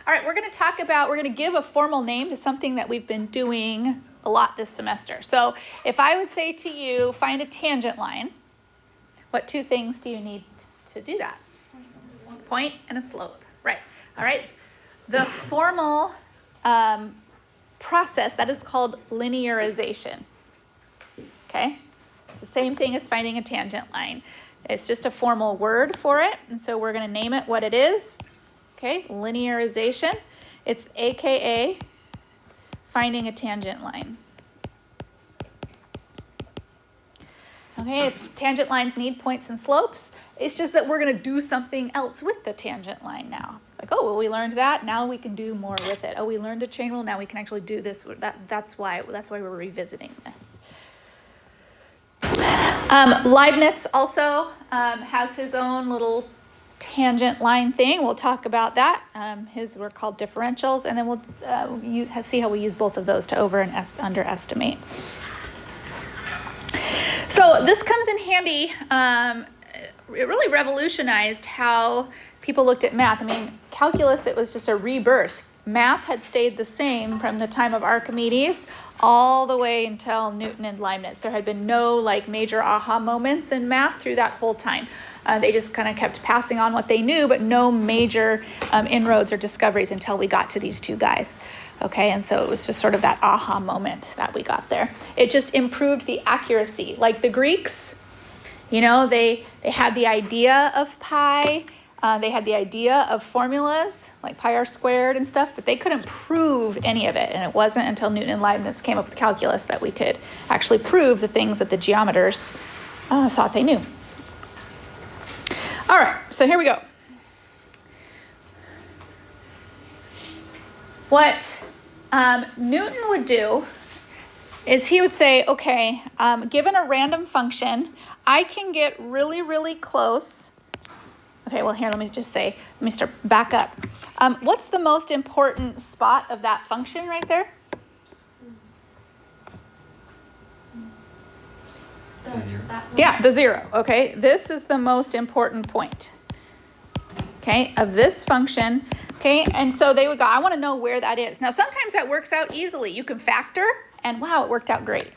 All right, we're going to give a formal name to something that we've been doing a lot this semester. So if I would say to you, find a tangent line, what two things do you need to do that? Point and a slope, right. All right, the formal process, that is called linearization, okay? It's the same thing as finding a tangent line. It's just a formal word for it, and so we're going to name it what it is, okay? Linearization. It's AKA finding a tangent line. Okay, if tangent lines need points and slopes, it's just that we're going to do something else with the tangent line now. It's like, oh, well, we learned that. Now we can do more with it. Oh, we learned a chain rule. Now we can actually do this. That's why we're revisiting this. Leibniz also has his own little tangent line thing. We'll talk about that. His were called differentials, and then we'll see how we use both of those to over and underestimate. So this comes in handy. It really revolutionized how people looked at math. I mean, calculus, it was just a rebirth. Math had stayed the same from the time of Archimedes all the way until Newton and Leibniz. There had been no major aha moments in math through that whole time. They just kind of kept passing on what they knew, but no major inroads or discoveries until we got to these two guys. Okay, and so it was just sort of that aha moment that we got there. It just improved the accuracy. Like the Greeks, they had the idea of pi. They had the idea of formulas like pi r squared and stuff, but they couldn't prove any of it. And it wasn't until Newton and Leibniz came up with calculus that we could actually prove the things that the geometers thought they knew. All right, so here we go. What Newton would do is he would say, okay, given a random function, I can get really, really close. Okay, well, here, let me start back up. What's the most important spot of that function right there? The zero, okay? This is the most important point, okay, of this function, okay? And so they would go, I want to know where that is. Now, sometimes that works out easily. You can factor, and wow, it worked out great.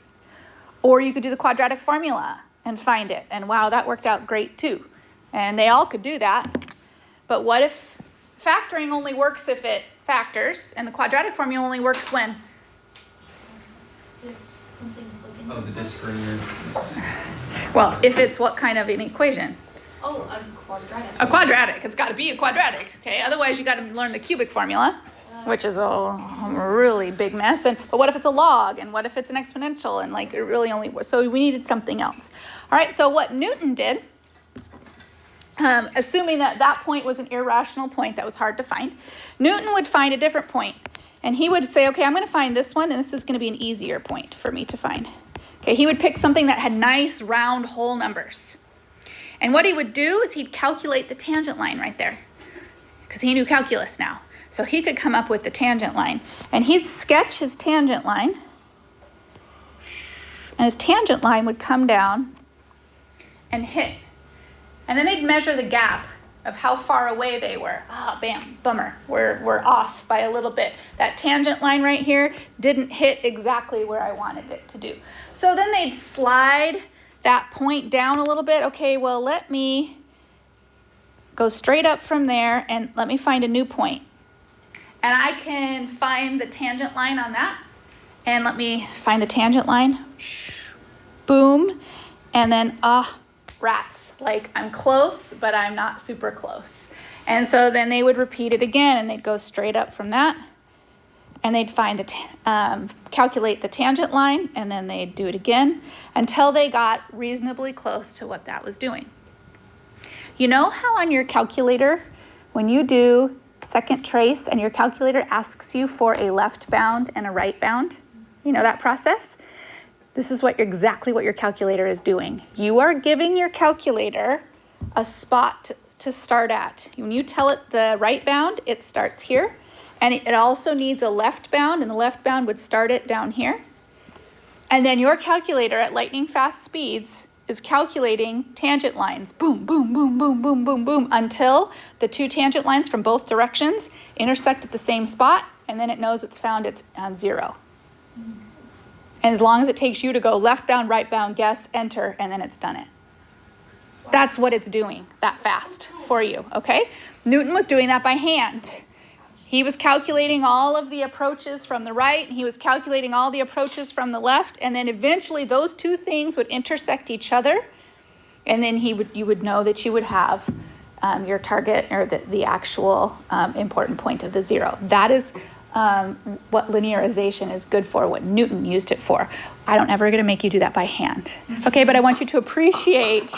Or you could do the quadratic formula and find it, and wow, that worked out great too. And they all could do that. But what if factoring only works if it factors, and the quadratic formula only works when? Oh, the discriminator. Well, if it's what kind of an equation? Oh, a quadratic. A quadratic. It's got to be a quadratic, okay? Otherwise, you got to learn the cubic formula, which is a really big mess. But what if it's a log? And what if it's an exponential? And it really only, so we needed something else. All right, so what Newton did, assuming that point was an irrational point that was hard to find, Newton would find a different point. And he would say, okay, I'm going to find this one, and this is going to be an easier point for me to find. Okay, he would pick something that had nice round whole numbers. And what he would do is he'd calculate the tangent line right there, because he knew calculus now. So he could come up with the tangent line. And he'd sketch his tangent line, and his tangent line would come down and hit. And then they'd measure the gap of how far away they were. Bam, bummer, we're off by a little bit. That tangent line right here didn't hit exactly where I wanted it to do. So then they'd slide that point down a little bit. Okay, well, let me go straight up from there and let me find a new point. And I can find the tangent line on that. And let me find the tangent line. Boom. And then, rats. I'm close, but I'm not super close. And so then they would repeat it again, and they'd go straight up from that. And they'd find calculate the tangent line, and then they'd do it again until they got reasonably close to what that was doing. You know how on your calculator, when you do second trace and your calculator asks you for a left bound and a right bound, you know that process? This is exactly what your calculator is doing. You are giving your calculator a spot to start at. When you tell it the right bound, it starts here. And it also needs a left bound, and the left bound would start it down here. And then your calculator at lightning fast speeds is calculating tangent lines. Boom, boom, boom, boom, boom, boom, boom, until the two tangent lines from both directions intersect at the same spot, and then it knows it's found its 0. And as long as it takes you to go left bound, right bound, guess, enter, and then it's done it. That's what it's doing that fast for you, okay? Newton was doing that by hand. He was calculating all of the approaches from the right, and he was calculating all the approaches from the left, and then eventually those two things would intersect each other, and then you would know that you would have your target, or the actual important point of the 0. That is what linearization is good for, what Newton used it for. I don't ever get to make you do that by hand. Okay, but I want you to appreciate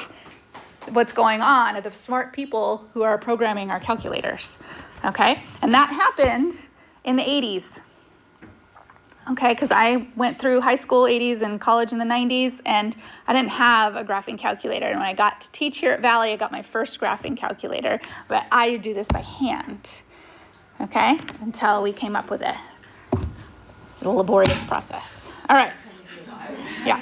what's going on, the smart people who are programming our calculators. Okay, and that happened in the 80s. Okay, because I went through high school 80s and college in the 90s, and I didn't have a graphing calculator. And when I got to teach here at Valley, I got my first graphing calculator, but I do this by hand. Okay, until we came up with it. It's a laborious process. All right. Yeah.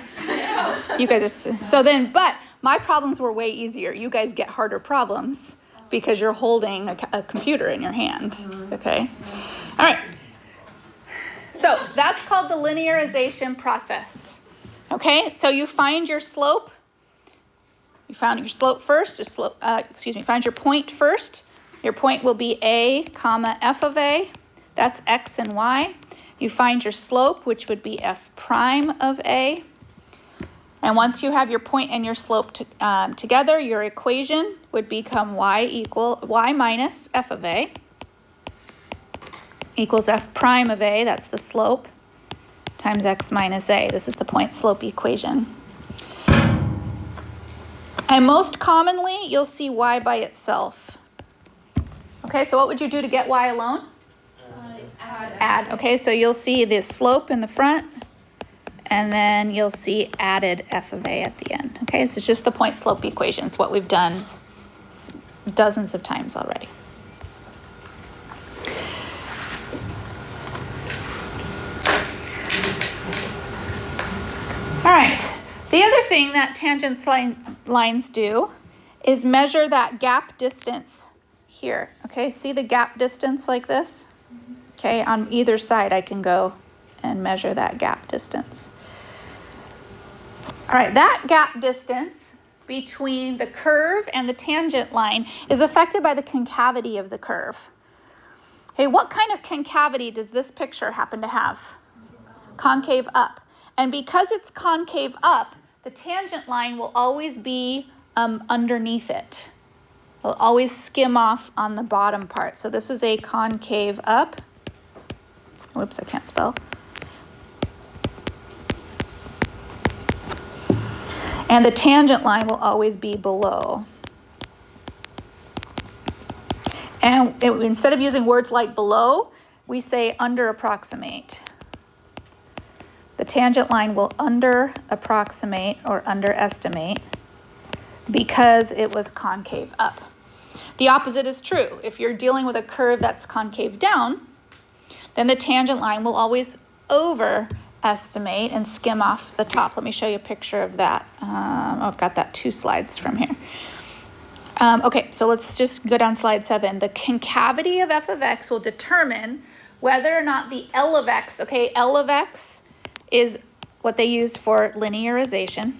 You guys are, so then, but my problems were way easier. You guys get harder problems because you're holding a computer in your hand, okay? All right. So that's called the linearization process, okay? So you find your slope. You found your slope first. Find your point first. Your point will be a comma f of a. That's x and y. You find your slope, which would be f prime of a. And once you have your point and your slope together, your equation would become y minus f of a equals f prime of a, that's the slope, times x minus a. This is the point slope equation. And most commonly, you'll see y by itself. Okay, so what would you do to get y alone? Add. Okay, so you'll see the slope in the front, and then you'll see added f of a at the end. Okay, this is just the point slope equation. It's what we've done dozens of times already. All right, the other thing that tangent lines do is measure that gap distance here. Okay, see the gap distance like this? Okay, on either side I can go and measure that gap distance. All right, that gap distance between the curve and the tangent line is affected by the concavity of the curve. Hey, what kind of concavity does this picture happen to have? Concave up. And because it's concave up, the tangent line will always be underneath it. It'll always skim off on the bottom part. So this is a concave up. Whoops, I can't spell. And the tangent line will always be below. And instead of using words like below, we say under approximate. The tangent line will under approximate or underestimate because it was concave up. The opposite is true. If you're dealing with a curve that's concave down, then the tangent line will always overestimate and skim off the top. Let me show you a picture of that. I've got that 2 slides from here. Okay, so let's just go down slide 7. The concavity of f of x will determine whether or not the L of x, okay, L of x is what they used for linearization.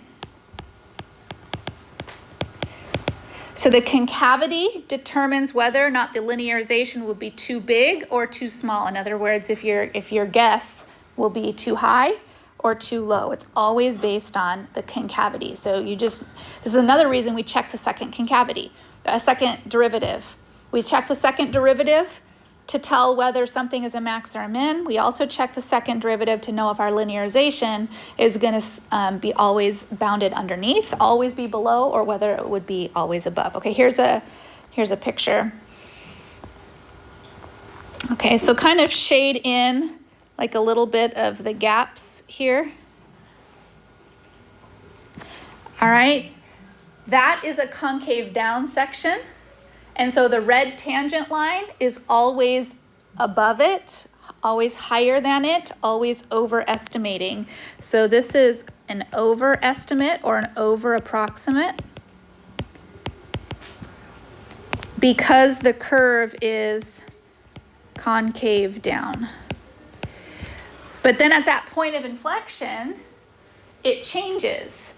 So the concavity determines whether or not the linearization will be too big or too small. In other words, if your guess will be too high or too low. It's always based on the concavity. So this is another reason we check the second concavity, a second derivative. We check the second derivative to tell whether something is a max or a min. We also check the second derivative to know if our linearization is going to be always bounded underneath, always be below, or whether it would be always above. Okay, here's a picture. Okay, so kind of shade in like a little bit of the gaps here. All right, that is a concave down section. And so the red tangent line is always above it, always higher than it, always overestimating. So this is an overestimate or an over approximate because the curve is concave down. But then at that point of inflection, it changes.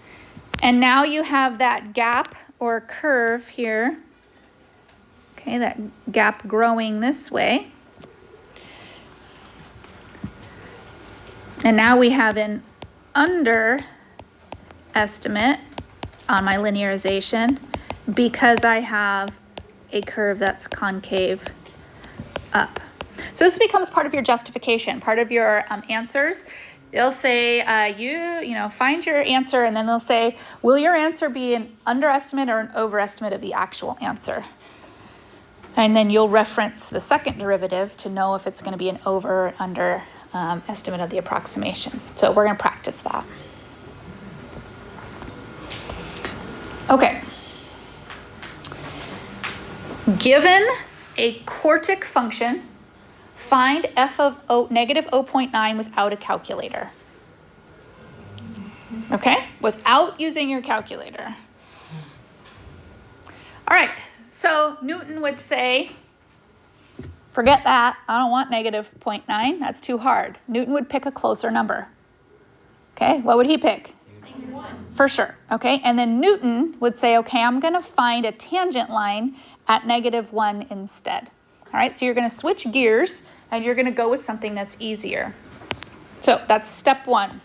And now you have that gap or curve here. Okay, that gap growing this way. And now we have an underestimate on my linearization because I have a curve that's concave up. So this becomes part of your justification, part of your answers. They'll say, you know, find your answer, and then they'll say, will your answer be an underestimate or an overestimate of the actual answer? And then you'll reference the second derivative to know if it's going to be an over or under estimate of the approximation. So we're going to practice that. Okay. Given a quartic function, find f of negative 0.9 without a calculator. Okay? Without using your calculator. All right. So Newton would say, forget that. I don't want negative 0.9. That's too hard. Newton would pick a closer number. Okay? What would he pick? -1. For sure. Okay? And then Newton would say, okay, I'm going to find a tangent line at -1 instead. All right? So you're going to switch gears and you're going to go with something that's easier. So that's step one.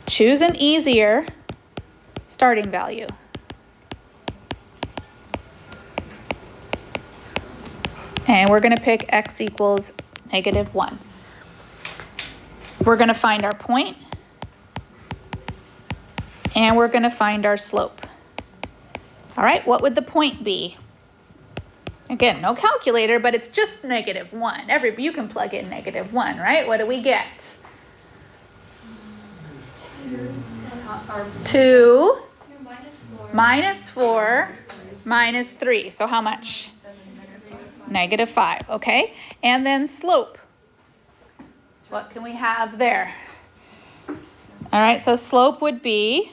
Choose an easier starting value. And we're going to pick x equals -1. We're going to find our point, and we're going to find our slope. All right, what would the point be? Again, no calculator, but it's just -1. You can plug in -1, right? What do we get? 2 minus 4 minus 3. So how much? -5, okay? And then slope. What can we have there? All right, so slope would be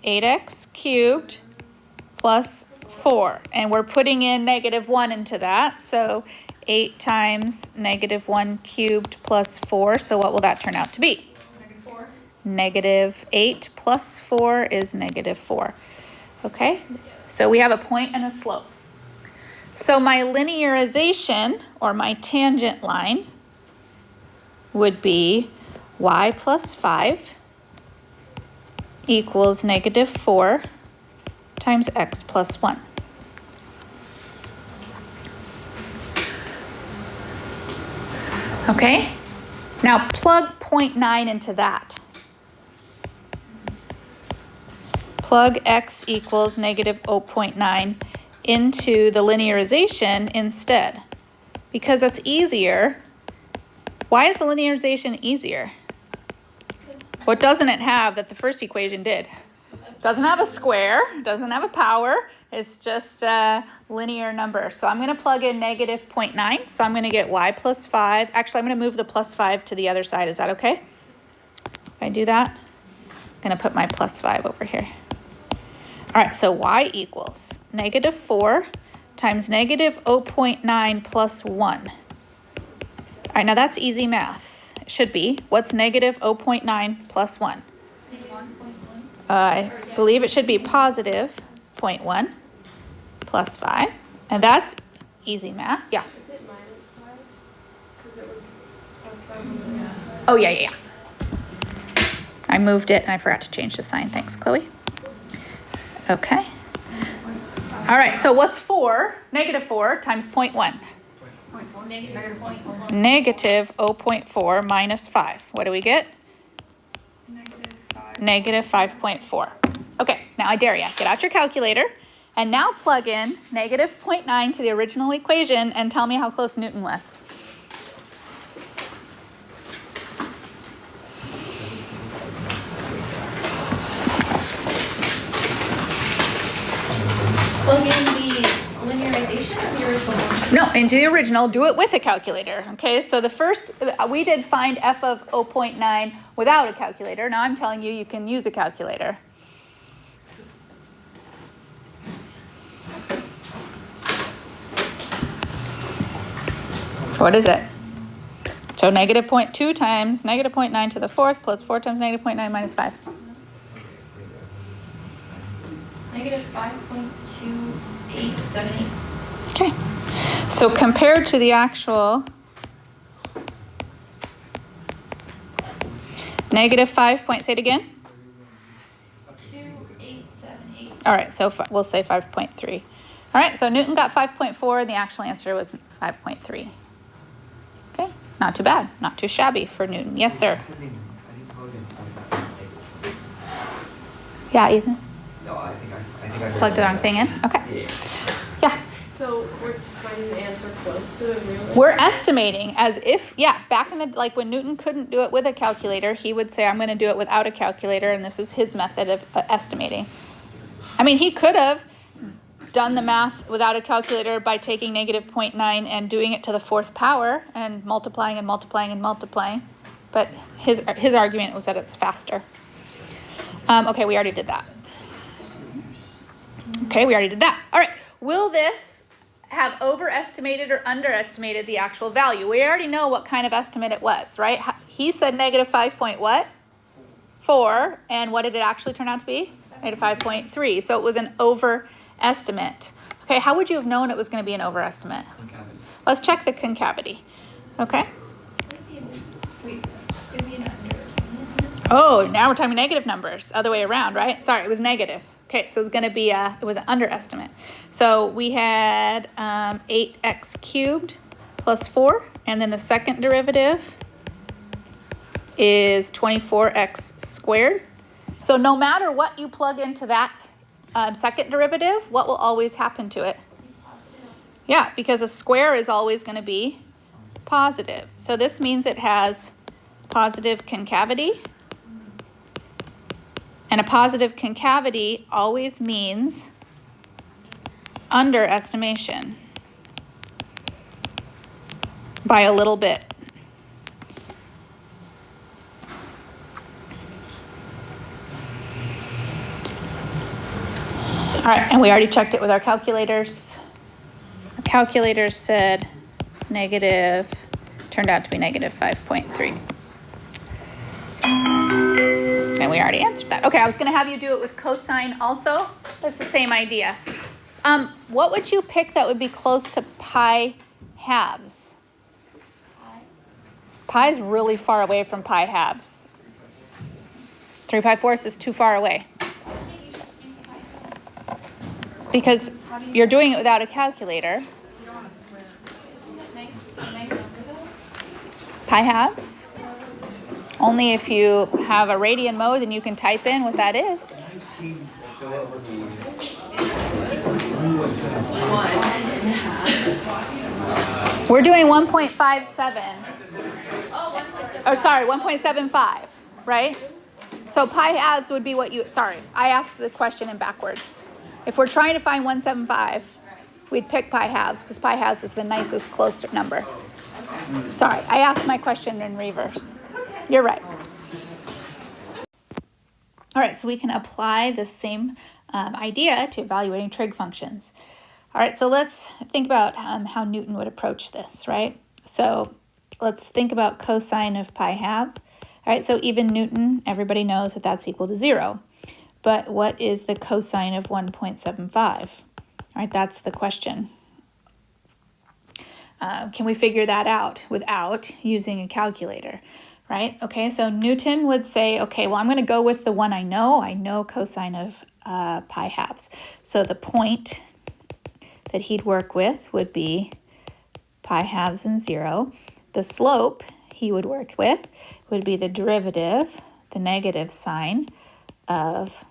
8x cubed plus 4. And we're putting in -1 into that. So 8 times -1 cubed plus 4. So what will that turn out to be? -4. -8 plus 4 is -4. Okay, so we have a point and a slope. So my linearization, or my tangent line, would be y plus 5 equals -4 times x plus 1. Okay, now plug 0.9 into that. Plug x equals -0.9 into the linearization instead, because that's easier. Why is the linearization easier? What doesn't it have that the first equation did? Doesn't have a square, doesn't have a power, it's just a linear number. So I'm going to plug in -0.9, so I'm going to get y plus 5. Actually, I'm going to move the plus 5 to the other side. Is that okay? If I do that, I'm going to put my plus 5 over here. All right, so y equals -4 times -0.9 plus 1. All right, now that's easy math. It should be. What's -0.9 plus 1? I believe it should be positive 0.1 plus 5. And that's easy math. Yeah. Is it -5? Because it was +5 on the outside. Oh, yeah. I moved it and I forgot to change the sign. Thanks, Chloe. Okay. All right, so what's 4? -4 times 0.1. -0.4 minus 5. What do we get? -5.4. Okay, now I dare you. Get out your calculator and now plug in -0.9 to the original equation and tell me how close Newton was. Plug in the linearization of the original function. No, into the original, do it with a calculator, okay? So the first, we did find f of 0.9 without a calculator. Now I'm telling you, you can use a calculator. What is it? So negative 0.2 times negative 0.9 to the fourth plus 4 times negative 0.9 minus 5. Negative 5.2878. Okay. So compared to the actual negative 5 point, say it again. 2878. All right, so we'll say 5.3. All right, so Newton got 5.4 and the actual answer was 5.3. Okay, not too bad, not too shabby for Newton. Yes, sir. Yeah, Ethan? No, I think I Plugged the wrong thing in? Okay. Yeah. So we're just finding the answer close to the real. We're estimating as if, yeah, back in the, like when Newton couldn't do it with a calculator, he would say, I'm going to do it without a calculator, and this is his method of estimating. I mean, he could have done the math without a calculator by taking negative 0.9 and doing it to the fourth power and multiplying and multiplying and multiplying, but his argument was that it's faster. Okay, we already did that. Okay, we already did that. All right, will this have overestimated or underestimated the actual value? We already know what kind of estimate it was, right? He said negative 5 point what? 4, and what did it actually turn out to be? Negative 5.3, so it was an overestimate. Okay, how would you have known it was going to be an overestimate? Concavity. Let's check the concavity. Okay. Wait, it'd be an under. Oh, now we're talking negative numbers, other way around, right? Sorry, it was negative. Okay, so it's going to be it was an underestimate. So we had 8x cubed plus 4, and then the second derivative is 24x squared. So no matter what you plug into that second derivative, what will always happen to it? Yeah, because a square is always going to be positive. So this means it has positive concavity. And a positive concavity always means underestimation by a little bit. All right, and we already checked it with our calculators. Our calculators said negative, turned out to be negative 5.3. And we already answered that. Okay, I was going to have you do it with cosine also. That's the same idea. What would you pick that would be close to pi halves? Pi is really far away from pi halves. 3 pi fourths is too far away. Because you're doing it without a calculator. Pi halves? Only if you have a radian mode, then you can type in what that is. We're doing 1.57. Oh, sorry, 1.75, right? So pi halves would be what you, sorry, I asked the question in backwards. If we're trying to find 175, we'd pick pi halves because pi halves is the nicest closer number. Sorry, I asked my question in reverse. You're right. All right, so we can apply the same idea to evaluating trig functions. All right, so let's think about how Newton would approach this, right? So let's think about cosine of pi halves. All right, so even Newton, everybody knows that that's equal to 0. But what is the cosine of 1.75? All right, that's the question. Can we figure that out without using a calculator, right? Okay, so Newton would say, okay, well, I'm going to go with the one I know. I know cosine of pi halves. So the point that he'd work with would be pi halves and 0. The slope he would work with would be the derivative, the negative sign of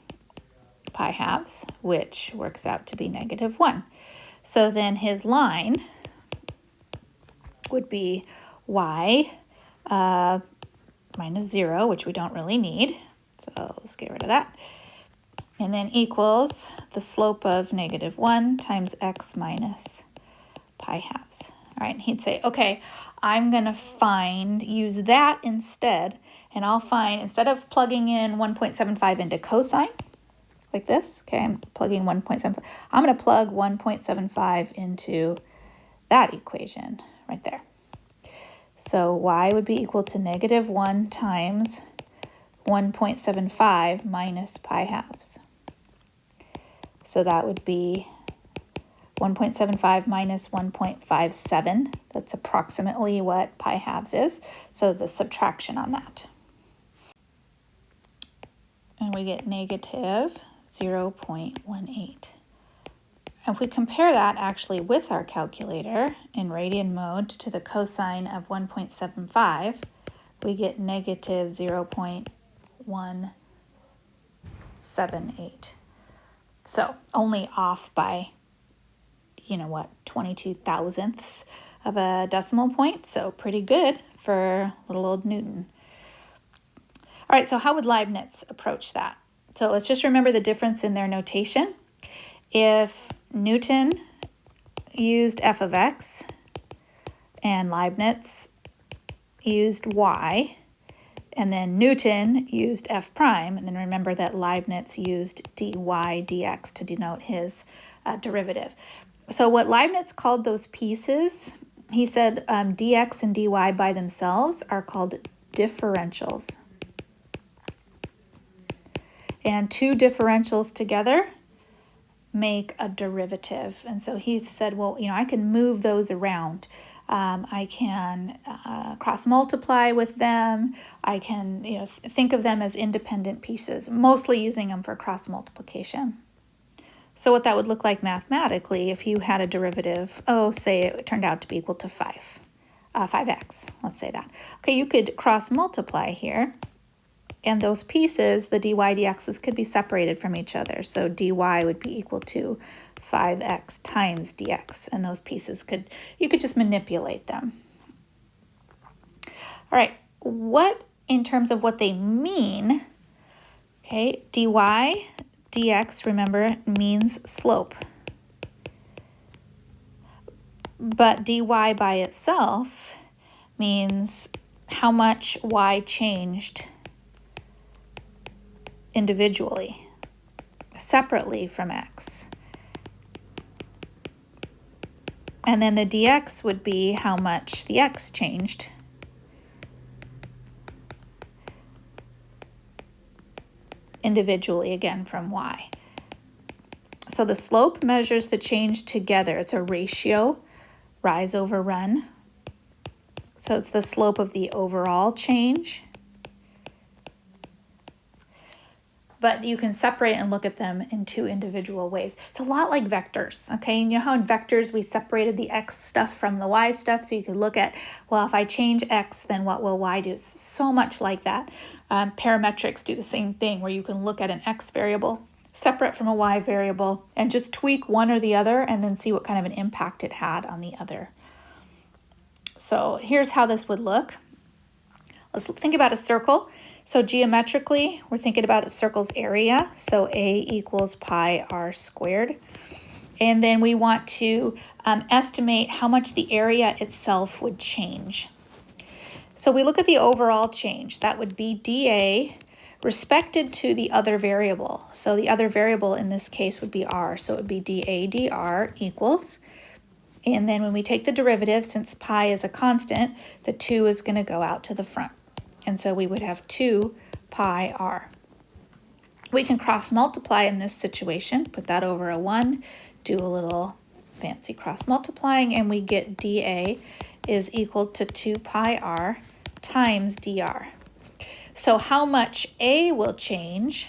pi halves, which works out to be negative 1. So then his line would be y minus 0, which we don't really need. So let's get rid of that. And then equals the slope of negative 1 times x minus pi halves. All right, and he'd say, okay, I'm going to use that instead, and I'll find, instead of plugging in 1.75 into cosine, like this, okay, I'm plugging 1.75, I'm going to plug 1.75 into that equation right there. So y would be equal to negative 1 times 1.75 minus pi halves. So that would be 1.75 minus 1.57. That's approximately what pi halves is. So the subtraction on that. And we get negative 0.18. If we compare that actually with our calculator in radian mode to the cosine of 1.75, we get negative 0.178. So only off by, 22 thousandths of a decimal point. So pretty good for little old Newton. All right, so how would Leibniz approach that? So let's just remember the difference in their notation. If Newton used f of x and Leibniz used y, and then Newton used f prime, and then remember that Leibniz used dy dx to denote his derivative. So what Leibniz called those pieces, he said dx and dy by themselves are called differentials. And two differentials together make a derivative. And so he said, well, I can move those around. I can cross multiply with them. I can, think of them as independent pieces, mostly using them for cross multiplication. So what that would look like mathematically if you had a derivative, say it turned out to be equal to 5x, let's say that. Okay, you could cross multiply here, and those pieces, the dy dx's, could be separated from each other. So dy would be equal to 5x times dx, and those pieces you could just manipulate them. All right, what in terms of what they mean, okay, dy dx, remember, means slope. But dy by itself means how much y changed individually, separately from x. And then the dx would be how much the x changed individually, again, from y. So the slope measures the change together. It's a ratio, rise over run. So it's the slope of the overall change. But you can separate and look at them in two individual ways. It's a lot like vectors, okay? And you know how in vectors we separated the x stuff from the y stuff, so you could look at, well, if I change x, then what will y do? It's so much like that. Parametrics do the same thing, where you can look at an x variable separate from a y variable and just tweak one or the other and then see what kind of an impact it had on the other. So here's how this would look. Let's think about a circle. So geometrically, we're thinking about a circle's area. So A equals pi r squared. And then we want to estimate how much the area itself would change. So we look at the overall change. That would be dA respected to the other variable. So the other variable in this case would be r. So it would be dA dr equals. And then when we take the derivative, since pi is a constant, the 2 is going to go out to the front. And so we would have 2 pi r. We can cross multiply in this situation, put that over a 1, do a little fancy cross multiplying, and we get dA is equal to 2 pi r times dr. So how much A will change,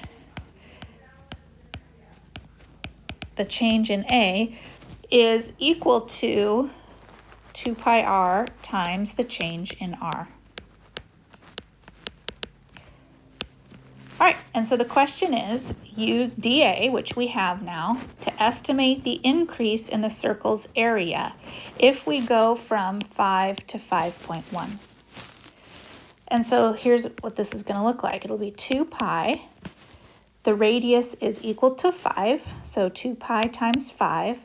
the change in A, is equal to 2 pi r times the change in r. All right, and so the question is, use dA, which we have now, to estimate the increase in the circle's area if we go from 5 to 5.1. And so here's what this is going to look like. It'll be 2 pi. The radius is equal to 5, so 2 pi times 5.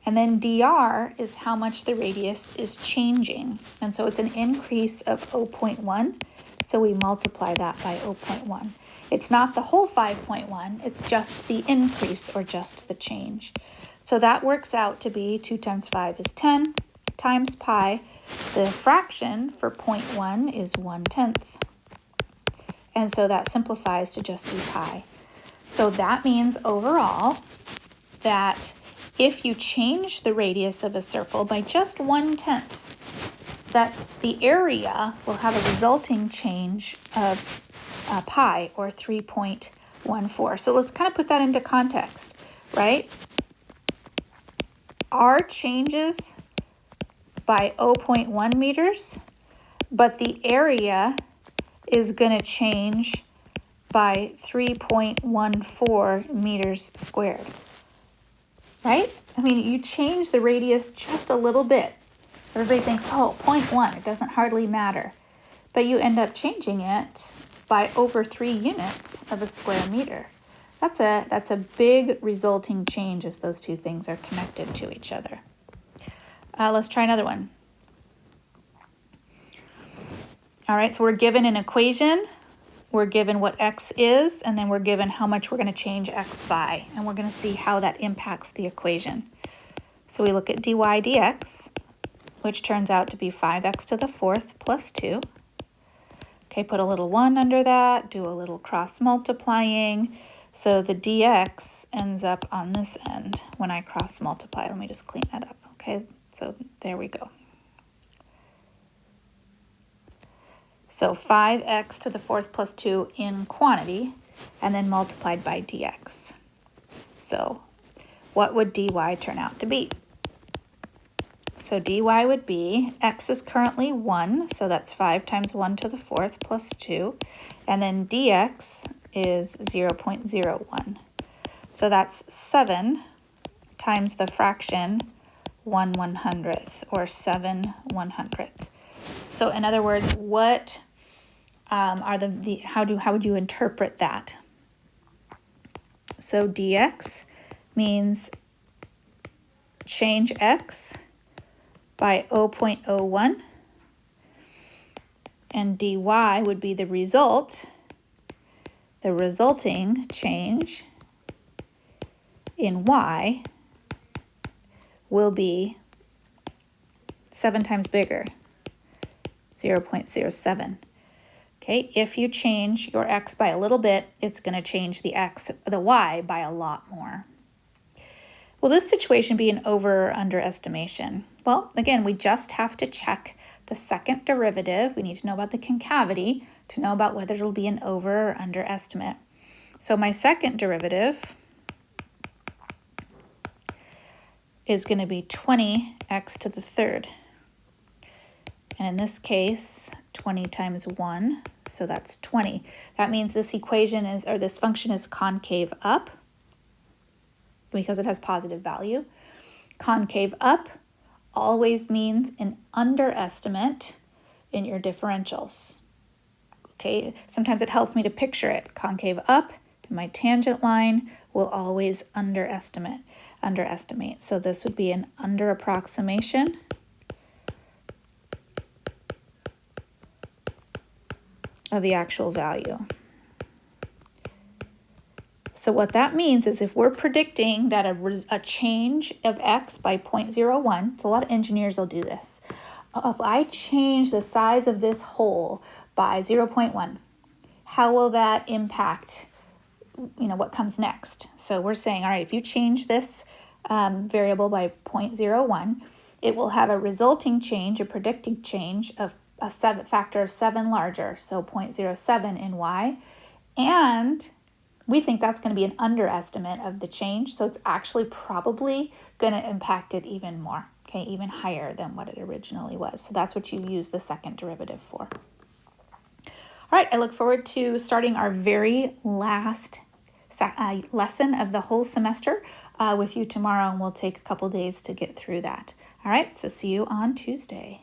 And then dr is how much the radius is changing. And so it's an increase of 0.1. So we multiply that by 0.1. It's not the whole 5.1, it's just the increase or just the change. So that works out to be 2 times 5 is 10 times pi. The fraction for 0.1 is 1/10. And so that simplifies to just be pi. So that means overall that if you change the radius of a circle by just 1/10, that the area will have a resulting change of pi, or 3.14. So let's kind of put that into context, right? R changes by 0.1 meters, but the area is going to change by 3.14 meters squared, right? I mean, you change the radius just a little bit. Everybody thinks, oh, 0.1, it doesn't hardly matter. But you end up changing it by over 3 units of a square meter. That's a big resulting change as those two things are connected to each other. Let's try another one. All right, so we're given an equation. We're given what x is, and then we're given how much we're going to change x by. And we're going to see how that impacts the equation. So we look at dy dx, which turns out to be 5x to the 4th plus 2. Okay, put a little 1 under that, do a little cross multiplying. So the dx ends up on this end when I cross multiply. Let me just clean that up. Okay, so there we go. So 5x to the 4th plus 2 in quantity, and then multiplied by dx. So what would dy turn out to be? So dy would be, x is currently 1, so that's 5 times 1 to the 4th plus 2. And then dx is 0.01. So that's 7 times the fraction 1/100th, or 7/100th. So in other words, what are how would you interpret that? So dx means change x by 0.01, and dy would be the result, the resulting change in y will be 7 times bigger, 0.07. Okay, if you change your x by a little bit, it's going to change the y by a lot more. Will this situation be an over or underestimation? Well, again, we just have to check the second derivative. We need to know about the concavity to know about whether it'll be an over or underestimate. So my second derivative is going to be 20x to the 3rd. And in this case, 20 times 1, so that's 20. That means this equation is, or this function is concave up because it has positive value. Concave up always means an underestimate in your differentials. Okay, sometimes it helps me to picture it. Concave up, and my tangent line will always underestimate. So this would be an under approximation of the actual value. So what that means is if we're predicting that a change of x by 0.01, so a lot of engineers will do this. If I change the size of this hole by 0.1, how will that impact, what comes next? So we're saying, all right, if you change this variable by 0.01, it will have a resulting change, a predicted change of a factor of 7 larger, so 0.07 in y, and we think that's going to be an underestimate of the change, so it's actually probably going to impact it even more, okay, even higher than what it originally was. So that's what you use the second derivative for. All right, I look forward to starting our very last lesson of the whole semester with you tomorrow, and we'll take a couple days to get through that. All right, so see you on Tuesday.